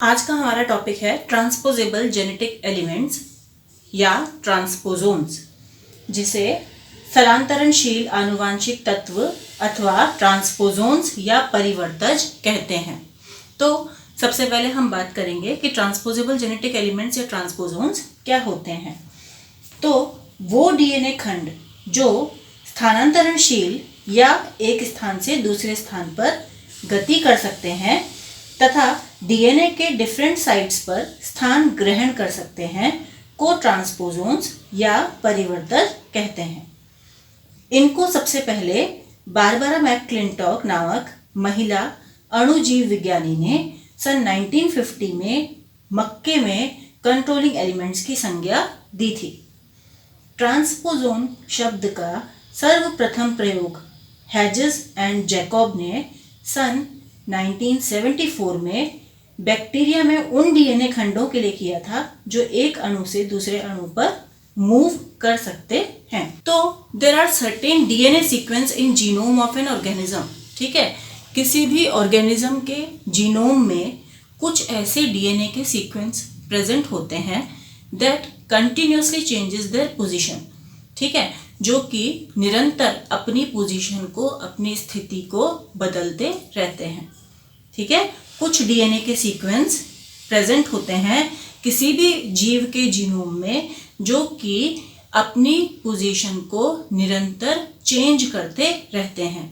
आज का हमारा टॉपिक है ट्रांसपोजेबल जेनेटिक एलिमेंट्स या ट्रांसपोजोन्स, जिसे स्थलांतरणशील आनुवांशिक तत्व अथवा ट्रांसपोजोन्स या परिवर्तज कहते हैं। तो सबसे पहले हम बात करेंगे कि ट्रांसपोजेबल जेनेटिक एलिमेंट्स या ट्रांसपोजोन्स क्या होते हैं। तो वो डीएनए खंड जो स्थानांतरणशील या एक स्थान से दूसरे स्थान पर गति कर सकते हैं तथा डीएनए के डिफरेंट साइट्स पर स्थान ग्रहण कर सकते हैं को ट्रांसपोजोन्स या परिवर्तज कहते हैं। इनको सबसे पहले बारबरा मैकक्लिंटॉक नामक महिला अणुजीव विज्ञानी ने सन 1950 में मक्के में कंट्रोलिंग एलिमेंट्स की संज्ञा दी थी। ट्रांसपोजोन शब्द का सर्वप्रथम प्रयोग हेजेस एंड जैकब ने सन 1974 में बैक्टीरिया में उन डीएनए खंडों के लिए किया था जो एक अणु से दूसरे अणु पर मूव कर सकते हैं। तो there are certain DNA sequence in genome of an organism. ठीक है, किसी भी ऑर्गेनिज्म के जीनोम में कुछ ऐसे डीएनए के सीक्वेंस प्रेजेंट होते हैं that continuously changes their position. ठीक है, जो कि निरंतर अपनी पोजीशन को, अपनी स्थिति को बदलते रहते हैं। ठीक है, कुछ डीएनए के सीक्वेंस प्रेजेंट होते हैं किसी भी जीव के जीनोम में जो कि अपनी पोजीशन को निरंतर चेंज करते रहते हैं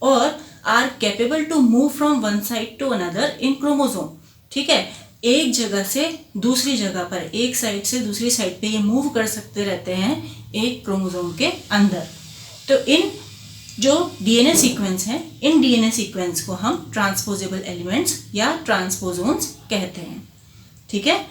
और are capable to move from one side to another in chromosome. ठीक है, एक जगह से दूसरी जगह पर, एक साइड से दूसरी साइड पे ये मूव कर सकते रहते हैं एक क्रोमोसोम के अंदर। तो इन जो डीएनए सीक्वेंस हैं, इन डीएनए सीक्वेंस को हम ट्रांसपोजेबल एलिमेंट्स या ट्रांसपोजोन्स कहते हैं। ठीक है,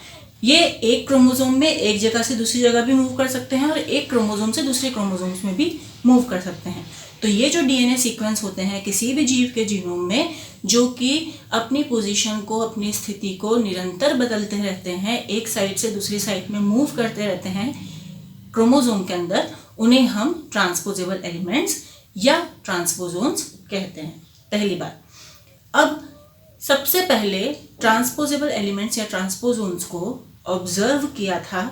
ये एक क्रोमोसोम में एक जगह से दूसरी जगह भी मूव कर सकते हैं और एक क्रोमोसोम से दूसरे क्रोमोसोम्स में भी मूव कर सकते हैं। तो ये जो डीएनए सीक्वेंस होते हैं किसी भी जीव के जीनोम में जो कि अपनी पोजीशन को, अपनी स्थिति को निरंतर बदलते रहते हैं, एक साइड से दूसरी साइड में मूव करते रहते हैं क्रोमोसोम के अंदर, उन्हें हम ट्रांसपोजेबल एलिमेंट्स या ट्रांसपोजोन्स कहते हैं। पहली बात, अब सबसे पहले ट्रांसपोजेबल एलिमेंट्स या ट्रांसपोजोन्स को ऑब्जर्व किया था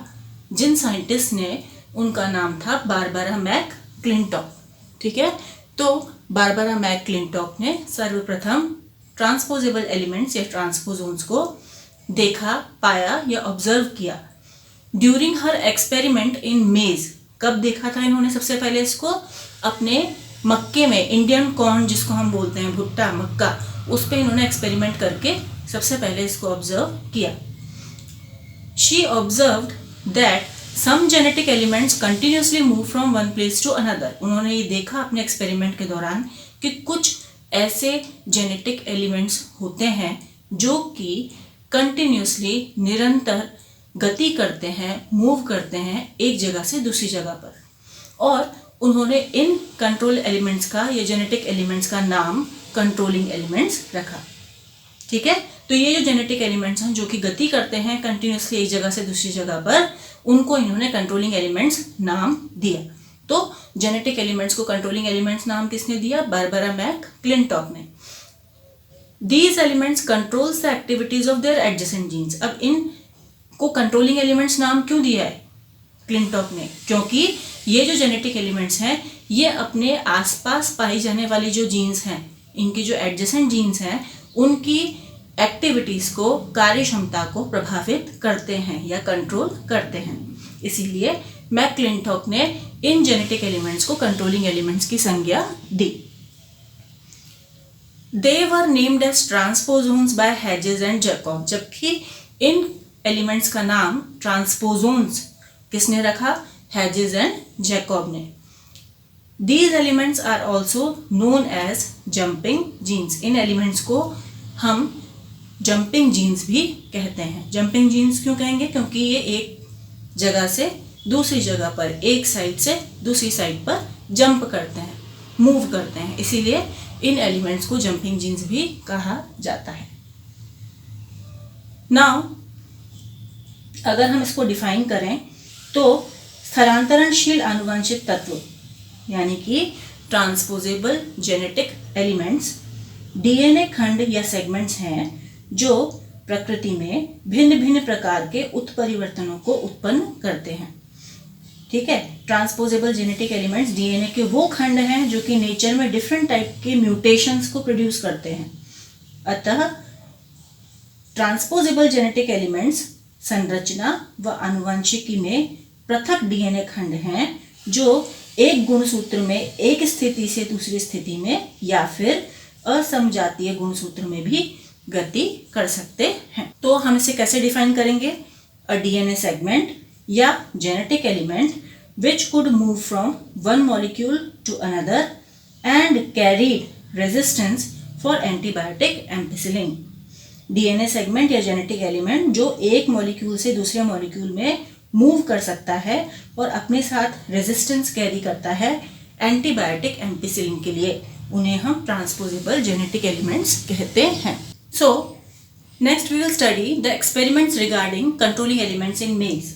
जिन साइंटिस्ट ने, उनका नाम था बारबरा मैकक्लिंटॉक। ठीक है, तो बारबरा मैकक्लिंटॉक ने सर्वप्रथम ट्रांसपोजेबल एलिमेंट्स या ट्रांसपोजोन्स को देखा, पाया या ऑब्जर्व किया ड्यूरिंग हर एक्सपेरिमेंट इन मेज। कब देखा था इन्होंने सबसे पहले इसको? अपने मक्के में, इंडियन कॉर्न जिसको हम बोलते हैं, भुट्टा, मक्का, उस पर इन्होंने एक्सपेरिमेंट करके सबसे पहले इसको ऑब्जर्व किया। She observed that some genetic elements continuously move from one place to another. उन्होंने ये देखा अपने एक्सपेरिमेंट के दौरान कि कुछ ऐसे जेनेटिक एलिमेंट्स होते हैं जो कि कंटिन्यूसली, निरंतर गति करते हैं, मूव करते हैं एक जगह से दूसरी जगह पर। और उन्होंने इन कंट्रोल एलिमेंट्स का या जेनेटिक एलिमेंट्स का नाम कंट्रोलिंग एलिमेंट्स रखा। ठीक है, तो ये जो जेनेटिक एलिमेंट्स हैं जो कि गति करते हैं कंटिन्यूसली एक जगह से दूसरी जगह पर, उनको इन्होंने कंट्रोलिंग एलिमेंट्स नाम दिया। तो जेनेटिक एलिमेंट्स को कंट्रोलिंग एलिमेंट्स नाम किसने दिया? बारबरा मैकक्लिंटॉक ने। These elements controls the activities of their adjacent genes. अब इन को कंट्रोलिंग एलिमेंट्स नाम क्यों दिया है क्लिंटॉक ने? क्योंकि ये जो जेनेटिक एलिमेंट्स हैं ये अपने आसपास पाई जाने वाली जो जीन्स हैं, इनकी जो एडजेसेंट जीन्स हैं, उनकी एक्टिविटीज़ को, कार्य क्षमता को प्रभावित करते हैं या कंट्रोल करते हैं। इसीलिए मैकक्लिंटॉक ने इन जेनेटिक एलिमेंट्स को कंट्रोलिंग एलिमेंट्स की संज्ञा दी। They were named as transposons by Hedges and Jacob. जबकि इन एलिमेंट्स का नाम ट्रांसपोजोन्स किसने रखा? हेजेस एंड जैकब ने। These elements are also known as jumping genes. इन एलिमेंट्स को हम जंपिंग जीन्स भी कहते हैं। जंपिंग जीन्स क्यों कहेंगे? क्योंकि ये एक जगह से दूसरी जगह पर, एक साइड से दूसरी साइड पर जंप करते हैं, मूव करते हैं, इसीलिए इन एलिमेंट्स को जंपिंग जीन्स भी कहा जाता है। नाउ अगर हम इसको डिफाइन करें तो स्थलांतरणशील आनुवंशिक तत्व यानी कि ट्रांसपोजेबल जेनेटिक एलिमेंट्स डीएनए खंड या सेगमेंट्स हैं जो प्रकृति में भिन्न भिन्न प्रकार के उत्परिवर्तनों को उत्पन्न करते हैं। ठीक है, ट्रांसपोजेबल जेनेटिक एलिमेंट्स डीएनए के वो खंड हैं जो कि नेचर में डिफरेंट टाइप के म्यूटेशंस को प्रोड्यूस करते हैं। अतः ट्रांसपोजेबल जेनेटिक एलिमेंट्स संरचना व आनुवंशिकी में पृथक डीएनए खंड हैं जो एक गुणसूत्र में एक स्थिति से दूसरी स्थिति में या फिर असमजातीय गुणसूत्र में भी गति कर सकते हैं। तो हम इसे कैसे डिफाइन करेंगे? अ डीएनए सेगमेंट या genetic element which could move from one molecule to another and carried resistance for antibiotic ampicillin। DNA segment या जेनेटिक एलिमेंट जो एक मॉलिक्यूल से दूसरे मॉलिक्यूल में मूव कर सकता है और अपने साथ रेजिस्टेंस कैरी करता है एंटीबायोटिक एम्पिसिलिन के लिए, उन्हें हम ट्रांसपोजेबल जेनेटिक एलिमेंट्स कहते हैं। So next we will study the experiments regarding controlling elements in maize.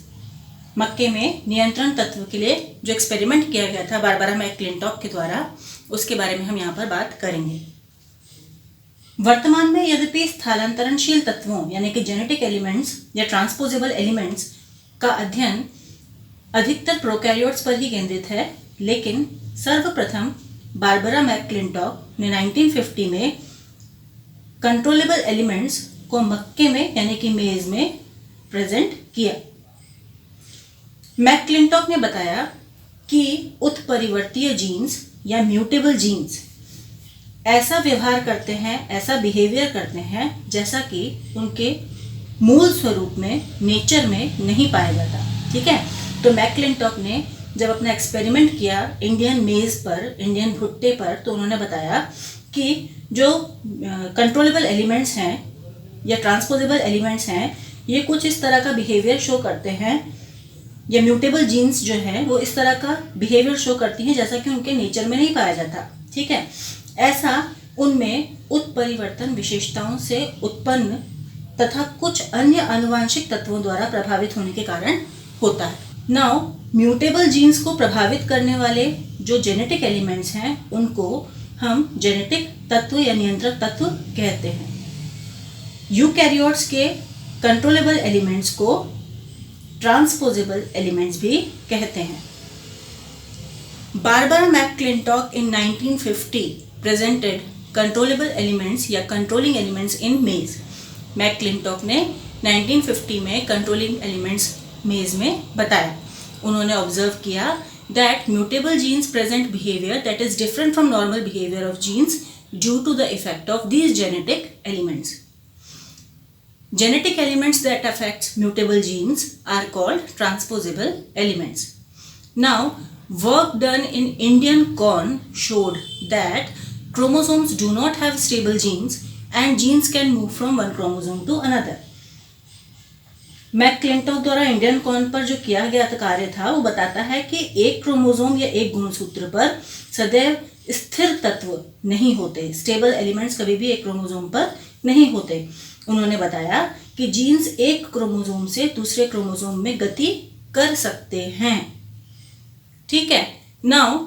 मक्के में नियंत्रण तत्व के लिए जो एक्सपेरिमेंट किया गया था बारबरा मैकक्लिंटॉक के द्वारा, उसके बारे में हम यहाँ पर बात करेंगे। वर्तमान में यद्यपि स्थानांतरणशील तत्वों यानी कि जेनेटिक एलिमेंट्स या ट्रांसपोजेबल एलिमेंट्स का अध्ययन अधिकतर प्रोकैरियोट्स पर ही केंद्रित है, लेकिन सर्वप्रथम बारबरा मैकक्लिंटॉक ने 1950 में कंट्रोलेबल एलिमेंट्स को मक्के में यानी कि मेज में प्रेजेंट किया। मैकक्लिंटॉक ने बताया कि उत्परिवर्तीय जीन्स या म्यूटेबल जीन्स ऐसा व्यवहार करते हैं, ऐसा बिहेवियर करते हैं जैसा कि उनके मूल स्वरूप में नेचर में नहीं पाया जाता। ठीक है, तो मैकक्लिंटॉक ने जब अपना एक्सपेरिमेंट किया इंडियन मेज पर, इंडियन भुट्टे पर, तो उन्होंने बताया कि जो कंट्रोलेबल एलिमेंट्स हैं या ट्रांसपोजेबल एलिमेंट्स हैं, ये कुछ इस तरह का बिहेवियर शो करते हैं, या म्यूटेबल जीन्स जो है वो इस तरह का बिहेवियर शो करती हैं जैसा कि उनके नेचर में नहीं पाया जाता। ठीक है, ऐसा उनमें उत्परिवर्तन विशेषताओं से उत्पन्न तथा कुछ अन्य आनुवांशिक तत्वों द्वारा प्रभावित होने के कारण होता है। नाउ म्यूटेबल जीन्स को प्रभावित करने वाले जो जेनेटिक एलिमेंट्स हैं उनको हम जेनेटिक तत्व या नियंत्रक तत्व कहते हैं। यूकैरियोट्स के कंट्रोलेबल एलिमेंट्स को ट्रांसपोजेबल एलिमेंट्स भी कहते हैं। बारबरा मैकक्लिंटॉक इन 1950 प्रेजेंटेड कंट्रोलेबल एलिमेंट्स या कंट्रोलिंग एलिमेंट्स इन मेज। मैकक्लिंटॉक ने 1950 में कंट्रोलिंग एलिमेंट्स मेज में बताया। उन्होंने ऑब्जर्व किया that mutable genes present behavior that is different from normal behavior of genes due to the effect of these genetic elements. Genetic elements that affect mutable genes are called transposable elements. Now, work done in Indian corn showed that chromosomes do not have stable genes and genes can move from one chromosome to another. मैकक्लिंटॉक द्वारा Indian corn पर जो किया गया कार्य था वो बताता है कि एक क्रोमोसोम या एक गुणसूत्र पर सदैव स्थिर तत्व नहीं होते, स्टेबल एलिमेंट्स कभी भी एक क्रोमोसोम पर नहीं होते। उन्होंने बताया कि जीन्स एक क्रोमोसोम से दूसरे क्रोमोसोम में गति कर सकते हैं। ठीक है, now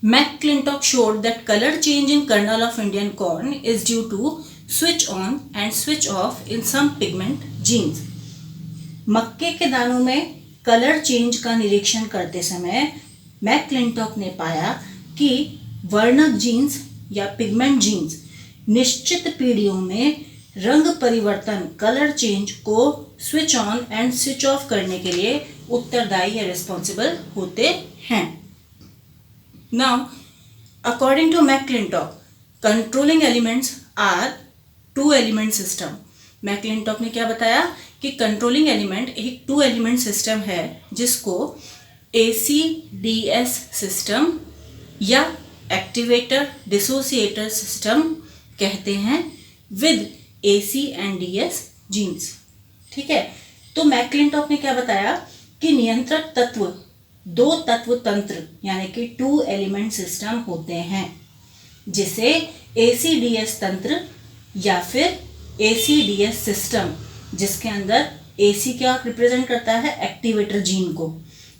मैकक्लिंटॉक showed that color change in kernel of Indian corn is due to switch on and switch off in some pigment genes. मक्के के दानों में कलर चेंज का निरीक्षण करते समय मैकक्लिंटॉक ने पाया कि वर्णक जीन्स या पिगमेंट जीन्स निश्चित पीढ़ियों में रंग परिवर्तन कलर चेंज को switch on and switch off करने के लिए उत्तरदायी या रिस्पॉन्सिबल होते हैं। Now according to McClintock controlling elements are two element system. McClintock ने क्या बताया कि कंट्रोलिंग एलिमेंट एक टू एलिमेंट सिस्टम है जिसको ACDS सिस्टम या एक्टिवेटर डिसोसिएटर सिस्टम कहते हैं with AC and DS genes. ठीक है, तो मैकक्लिंटॉक ने क्या बताया कि नियंत्रक तत्व दो तत्व तंत्र यानी कि टू एलिमेंट सिस्टम होते हैं, जिसे ACDS तंत्र या फिर ACDS सिस्टम, जिसके अंदर AC क्या रिप्रेजेंट करता है, एक्टिवेटर जीन को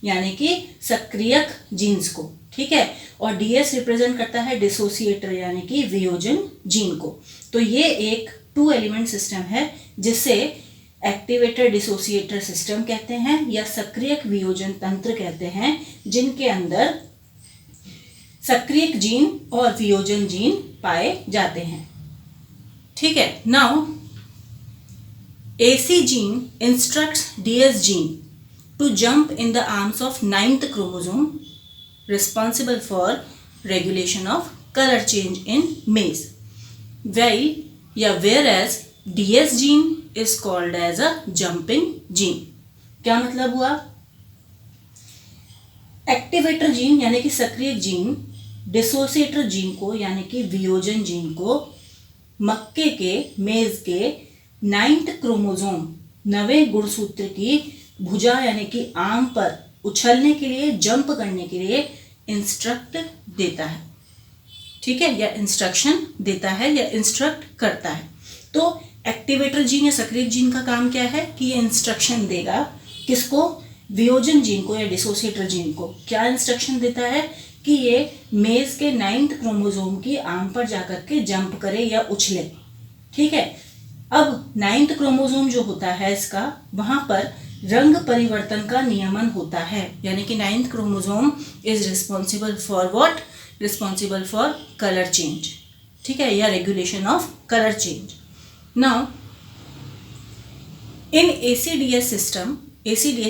यानी कि सक्रियक जीन्स को। ठीक है, और DS रिप्रेजेंट करता है डिसोसिएटर यानी कि वियोजन जीन को। तो ये एक टू एलिमेंट सिस्टम है जिसे एक्टिवेटर डिसोसिएटर सिस्टम कहते हैं या सक्रियक वियोजन तंत्र कहते हैं, जिनके अंदर सक्रियक जीन और वियोजन जीन पाए जाते हैं। ठीक है, now AC gene instructs DS gene to jump in the arms of 9th chromosome responsible for regulation of color change in maize, whereas DS gene is called as a jumping gene। क्या मतलब हुआ? Activator gene यानी कि सक्रिय gene डिसोसिएटर gene को यानी कि वियोजन gene को मक्के के मेज के 9th क्रोमोसोम 9वें गुणसूत्र की भुजा यानी कि आर्म पर उछलने के लिए, जंप करने के लिए इंस्ट्रक्ट देता है। ठीक है, या इंस्ट्रक्शन देता है या इंस्ट्रक्ट करता है। तो एक्टिवेटर जीन या सक्रिय जीन का काम क्या है कि ये इंस्ट्रक्शन देगा किसको? वियोजन जीन को या डिसोसिएटर जीन को। क्या इंस्ट्रक्शन देता है कि ये मेज के 9th क्रोमोसोम की आर्म पर जाकर के जंप करे या उछले। ठीक है, अब 9th क्रोमोसोम जो होता है इसका, वहां पर रंग परिवर्तन का नियमन होता है, यानी कि 9th chromosome is responsible for what? Responsible for colour change. ठीक है, या regulation of colour change. Now in ACDS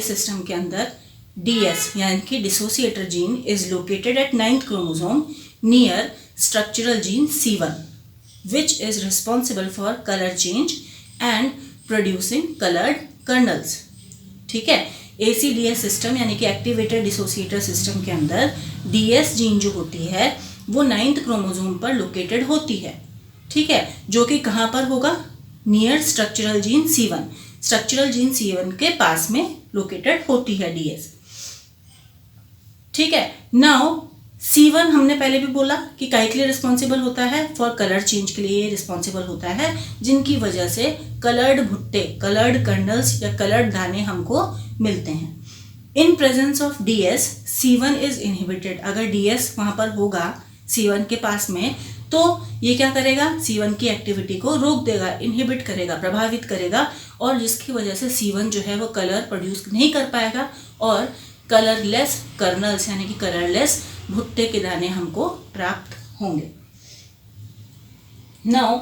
system के अंदर DS यानी कि डिसोसिएटर gene is located at 9th chromosome near structural gene C1 which is responsible for color change and producing colored kernels। ठीक है, ACDS system यानी कि activated डिसोसिएटर system के अंदर DS जीन जो होती है वो 9th क्रोमोसोम पर लोकेटेड होती है। ठीक है, जो कि कहाँ पर होगा? Near structural gene C1, structural gene C1 के पास में लोकेटेड होती है DS। ठीक है, नाउ C1 हमने पहले भी बोला कि काहे के लिए रिस्पॉन्सिबल होता है? फॉर कलर चेंज के लिए रिस्पॉन्सिबल होता है, जिनकी वजह से कलर्ड भुट्टे, कलर्ड कर्नल्स या कलर्ड दाने हमको मिलते हैं। In presence of DS C1 is inhibited. अगर DS वहां पर होगा C1 के पास में, तो ये क्या करेगा? C1 की एक्टिविटी को रोक देगा, इनहिबिट करेगा, प्रभावित करेगा, और जिसकी वजह से C1 जो है वो कलर प्रोड्यूस नहीं कर पाएगा और कलरलेस कर्नल्स यानी कि कलरलेस भुट्टे के दाने हमको प्राप्त होंगे। नाउ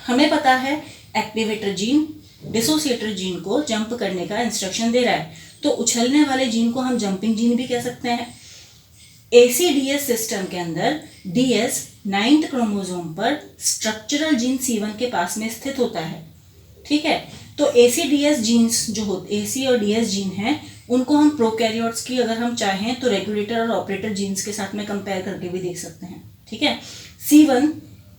हमें पता है एक्टिवेटर जीन डिसोसिएटर जीन को जंप करने का इंस्ट्रक्शन दे रहा है, तो उछलने वाले जीन को हम जंपिंग जीन भी कह सकते हैं। ACDS सिस्टम के अंदर DS 9th क्रोमोसोम पर स्ट्रक्चरल जीन C1 के पास में स्थित होता है। ठीक है, तो ACDS जीन्स जो होते AC और DS जीन हैं, उनको हम प्रोकैरियोट्स की अगर हम चाहें तो रेगुलेटर और ऑपरेटर जीन्स के साथ में कंपेयर करके भी देख सकते हैं। ठीक है, C1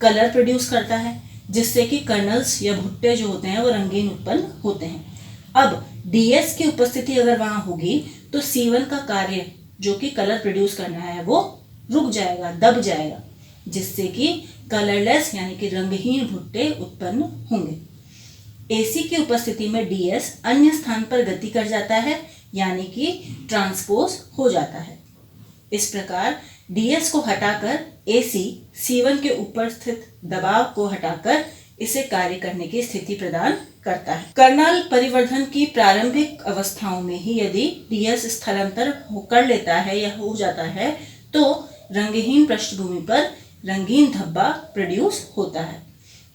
कलर प्रोड्यूस करता है जिससे कि कर्नल्स या भुट्टे जो होते हैं वो रंगीन उत्पन्न होते हैं। अब DS की उपस्थिति अगर वहां होगी तो C1 का कार्य जो कि कलर प्रोड्यूस करना है वो रुक जाएगा, दब जाएगा, जिससे कि कलरलेस यानी कि रंगहीन भुट्टे उत्पन्न होंगे। AC की उपस्थिति में DS अन्य स्थान पर गति कर जाता है यानी कि ट्रांसपोज हो जाता है। इस प्रकार DS को हटाकर AC C1 के ऊपर स्थित दबाव को हटाकर इसे कार्य करने की स्थिति प्रदान करता है। कर्नल परिवर्धन की प्रारंभिक अवस्थाओं में ही यदि DS स्थलांतर कर लेता है या हो जाता है तो रंगहीन पृष्ठभूमि पर रंगीन धब्बा प्रोड्यूस होता है।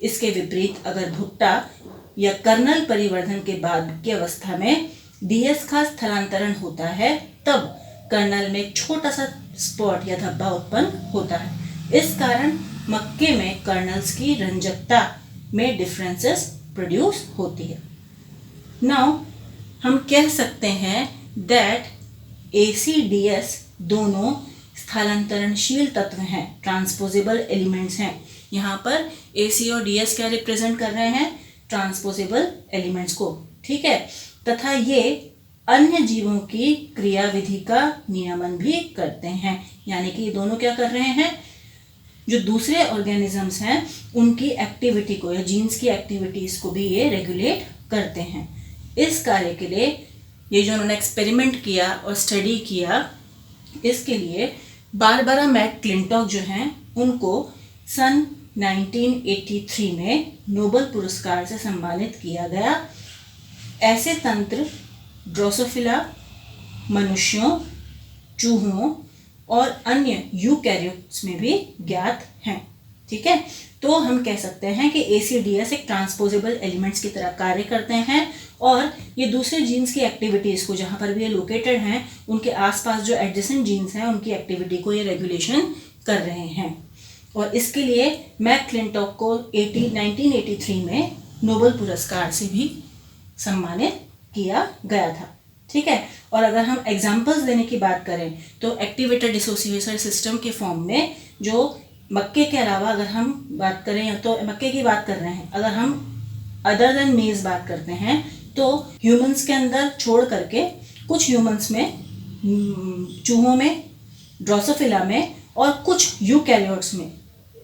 इसके विपरीत अगर भुट्टा या कर्नल परिवर्धन के बाद की अवस्था में DS का स्थलांतरण होता है, तब कर्नल में एक छोटा सा स्पॉट या धब्बा उत्पन्न होता है। इस कारण मक्के में कर्नल्स की रंजकता में डिफरेंसेस प्रोड्यूस होती है। नाउ हम कह सकते हैं दैट ACDS दोनों स्थानांतरणशील तत्व हैं, ट्रांसपोजेबल एलिमेंट्स हैं। यहाँ पर AC और DS क्या रिप्रेजेंट कर रहे हैं? ट्रांसपोजेबल एलिमेंट्स को। ठीक है, तथा ये अन्य जीवों की क्रियाविधि का नियमन भी करते हैं, यानी कि ये दोनों क्या कर रहे हैं? जो दूसरे ऑर्गेनिजम्स हैं उनकी एक्टिविटी को या जीन्स की एक्टिविटीज को भी ये रेगुलेट करते हैं। इस कार्य के लिए ये जो उन्होंने एक्सपेरिमेंट किया और स्टडी किया, इसके लिए बारबरा मैकक्लिंटॉक जो हैं उनको सन 1983 में नोबेल पुरस्कार से सम्मानित किया गया। ऐसे तंत्र ड्रोसोफिला, मनुष्यों, चूहों और अन्य यूकैरियोट्स में भी ज्ञात हैं। ठीक है, तो हम कह सकते हैं कि ACDS एक ट्रांसपोजेबल एलिमेंट्स की तरह कार्य करते हैं और ये दूसरे जीन्स की एक्टिविटीज़ को, जहाँ पर भी ये लोकेटेड हैं, उनके आसपास जो एडजेसेंट जीन्स हैं उनकी एक्टिविटी को ये रेगुलेशन कर रहे हैं। और इसके लिए मैकक्लिंटॉक को 1983 में नोबेल पुरस्कार से भी सम्मानित किया गया था। ठीक है, और अगर हम एग्जाम्पल्स देने की बात करें तो एक्टिवेटेड डिसोसिएशन सिस्टम के फॉर्म में जो मक्के के अलावा अगर हम बात करें, तो मक्के की बात कर रहे हैं, अगर हम अदर देन मेज बात करते हैं तो ह्यूमंस के अंदर छोड़ करके कुछ ह्यूमंस में, चूहों में, ड्रोसोफिला में और कुछ यूकैरियोट्स में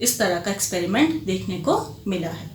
इस तरह का एक्सपेरिमेंट देखने को मिला है।